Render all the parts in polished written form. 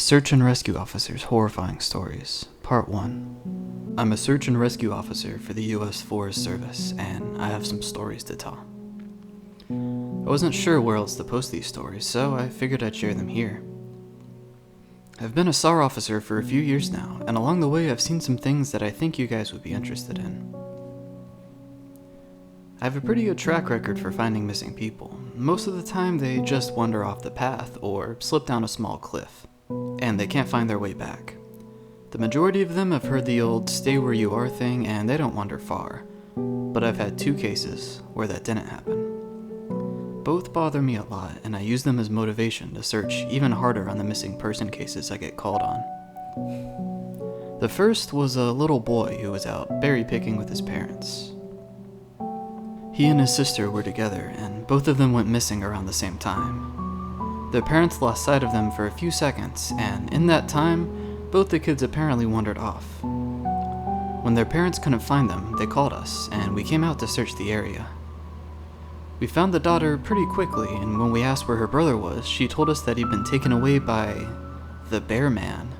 Search and Rescue Officers' Horrifying Stories, Part 1. I'm a search and rescue officer for the U.S. Forest Service, and I have some stories to tell. I wasn't sure where else to post these stories, so I figured I'd share them here. I've been a SAR officer for a few years now, and along the way I've seen some things that I think you guys would be interested in. I have a pretty good track record for finding missing people. Most of the time they just wander off the path or slip down a small cliff, and they can't find their way back. The majority of them have heard the old stay where you are thing and they don't wander far, but I've had 2 cases where that didn't happen. Both bother me a lot, and I use them as motivation to search even harder on the missing person cases I get called on. The first was a little boy who was out berry picking with his parents. He and his sister were together, and both of them went missing around the same time. Their parents lost sight of them for a few seconds, and in that time, both the kids apparently wandered off. When their parents couldn't find them, they called us, and we came out to search the area. We found the daughter pretty quickly, and when we asked where her brother was, she told us that he'd been taken away by the bear man.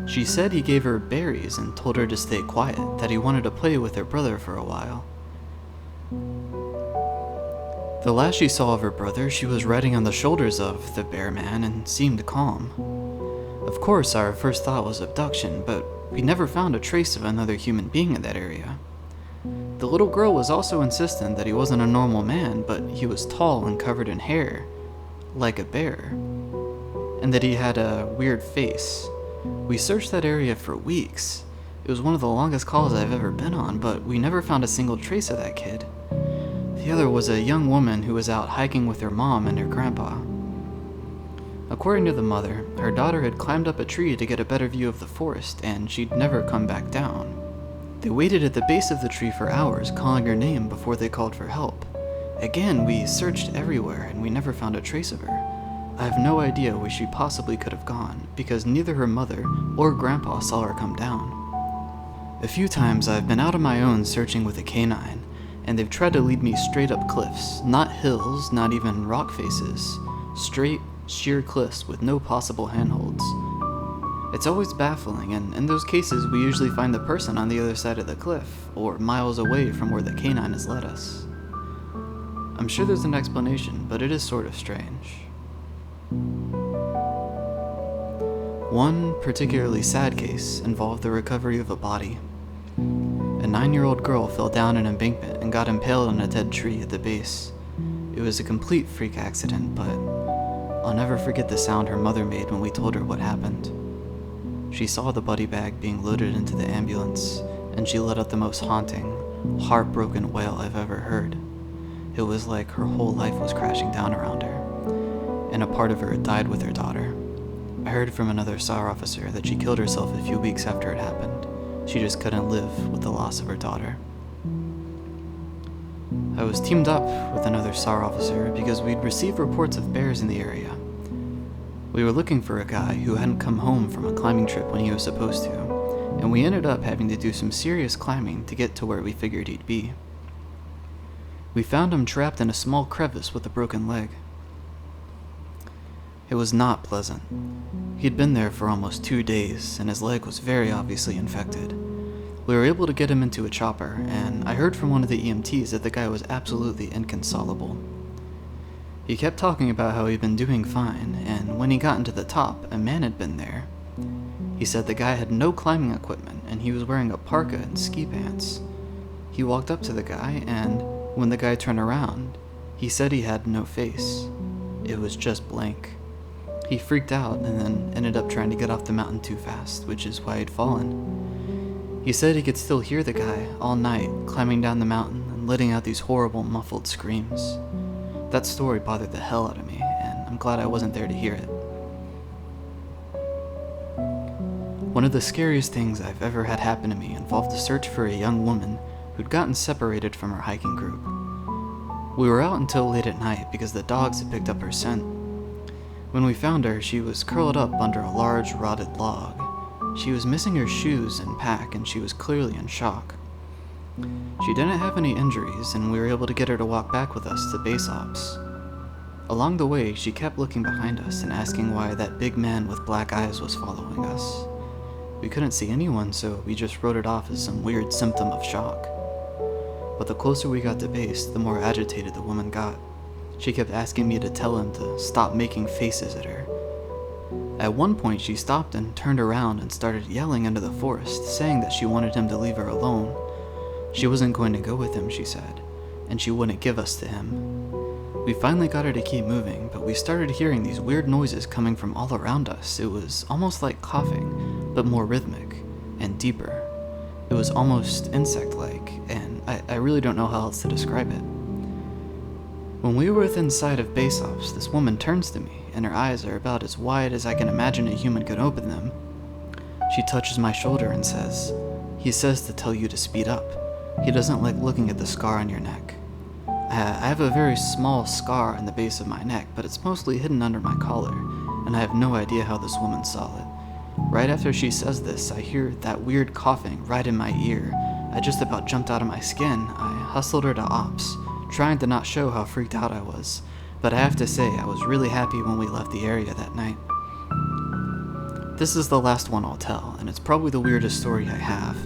She said he gave her berries and told her to stay quiet, that he wanted to play with her brother for a while. The last she saw of her brother, she was riding on the shoulders of the bear man and seemed calm. Of course, our first thought was abduction, but we never found a trace of another human being in that area. The little girl was also insistent that he wasn't a normal man, but he was tall and covered in hair, like a bear, and that he had a weird face. We searched that area for weeks. It was one of the longest calls I've ever been on, but we never found a single trace of that kid. The other was a young woman who was out hiking with her mom and her grandpa. According to the mother, her daughter had climbed up a tree to get a better view of the forest, and she'd never come back down. They waited at the base of the tree for hours, calling her name before they called for help. Again, we searched everywhere, and we never found a trace of her. I have no idea where she possibly could have gone, because neither her mother or grandpa saw her come down. A few times I've been out on my own searching with a canine, and they've tried to lead me straight up cliffs, not hills, not even rock faces, straight, sheer cliffs with no possible handholds. It's always baffling, and in those cases we usually find the person on the other side of the cliff, or miles away from where the canine has led us. I'm sure there's an explanation, but it is sort of strange. One particularly sad case involved the recovery of a body. A 9-year-old girl fell down an embankment and got impaled on a dead tree at the base. It was a complete freak accident, but I'll never forget the sound her mother made when we told her what happened. She saw the body bag being loaded into the ambulance, and she let out the most haunting, heartbroken wail I've ever heard. It was like her whole life was crashing down around her, and a part of her had died with her daughter. I heard from another SAR officer that she killed herself a few weeks after it happened. She just couldn't live with the loss of her daughter. I was teamed up with another SAR officer because we'd received reports of bears in the area. We were looking for a guy who hadn't come home from a climbing trip when he was supposed to, and we ended up having to do some serious climbing to get to where we figured he'd be. We found him trapped in a small crevice with a broken leg. It was not pleasant. He'd been there for almost 2 days, and his leg was very obviously infected. We were able to get him into a chopper, and I heard from one of the EMTs that the guy was absolutely inconsolable. He kept talking about how he'd been doing fine, and when he got into the top, a man had been there. He said the guy had no climbing equipment, and he was wearing a parka and ski pants. He walked up to the guy, and when the guy turned around, he said he had no face. It was just blank. He freaked out and then ended up trying to get off the mountain too fast, which is why he'd fallen. He said he could still hear the guy all night climbing down the mountain and letting out these horrible muffled screams. That story bothered the hell out of me, and I'm glad I wasn't there to hear it. One of the scariest things I've ever had happen to me involved the search for a young woman who'd gotten separated from her hiking group. We were out until late at night because the dogs had picked up her scent. When we found her, she was curled up under a large rotted log. She was missing her shoes and pack, and she was clearly in shock. She didn't have any injuries, and we were able to get her to walk back with us to base ops. Along the way, she kept looking behind us and asking why that big man with black eyes was following us. We couldn't see anyone, so we just wrote it off as some weird symptom of shock. But the closer we got to base, the more agitated the woman got. She kept asking me to tell him to stop making faces at her. At one point, she stopped and turned around and started yelling into the forest, saying that she wanted him to leave her alone. She wasn't going to go with him, she said, and she wouldn't give us to him. We finally got her to keep moving, but we started hearing these weird noises coming from all around us. It was almost like coughing, but more rhythmic and deeper. It was almost insect-like, and I really don't know how else to describe it. When we were within sight of base ops, this woman turns to me, and her eyes are about as wide as I can imagine a human could open them. She touches my shoulder and says, "He says to tell you to speed up. He doesn't like looking at the scar on your neck." I have a very small scar on the base of my neck, but it's mostly hidden under my collar, and I have no idea how this woman saw it. Right after she says this, I hear that weird coughing right in my ear. I just about jumped out of my skin. I hustled her to ops, trying to not show how freaked out I was, but I have to say I was really happy when we left the area that night. This is the last one I'll tell, and it's probably the weirdest story I have.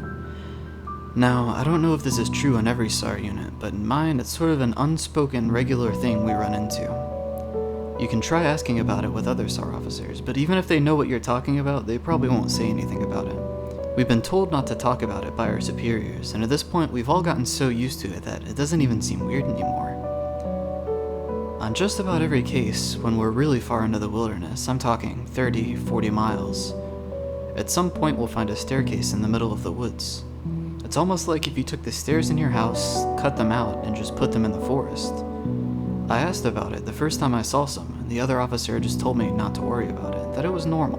Now, I don't know if this is true on every SAR unit, but in mine it's sort of an unspoken regular thing we run into. You can try asking about it with other SAR officers, but even if they know what you're talking about, they probably won't say anything about it. We've been told not to talk about it by our superiors, and at this point we've all gotten so used to it that it doesn't even seem weird anymore. On just about every case, when we're really far into the wilderness, I'm talking 30, 40 miles, at some point we'll find a staircase in the middle of the woods. It's almost like if you took the stairs in your house, cut them out, and just put them in the forest. I asked about it the first time I saw some, and the other officer just told me not to worry about it, that it was normal.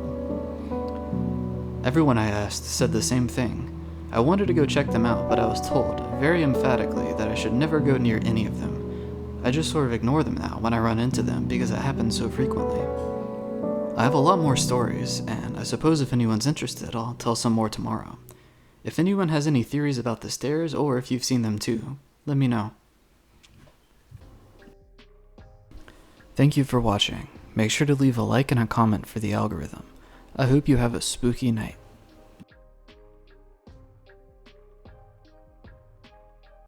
Everyone I asked said the same thing. I wanted to go check them out, but I was told, very emphatically, that I should never go near any of them. I just sort of ignore them now when I run into them because it happens so frequently. I have a lot more stories, and I suppose if anyone's interested, I'll tell some more tomorrow. If anyone has any theories about the stairs, or if you've seen them too, let me know. Thank you for watching. Make sure to leave a like and a comment for the algorithm. I hope you have a spooky night.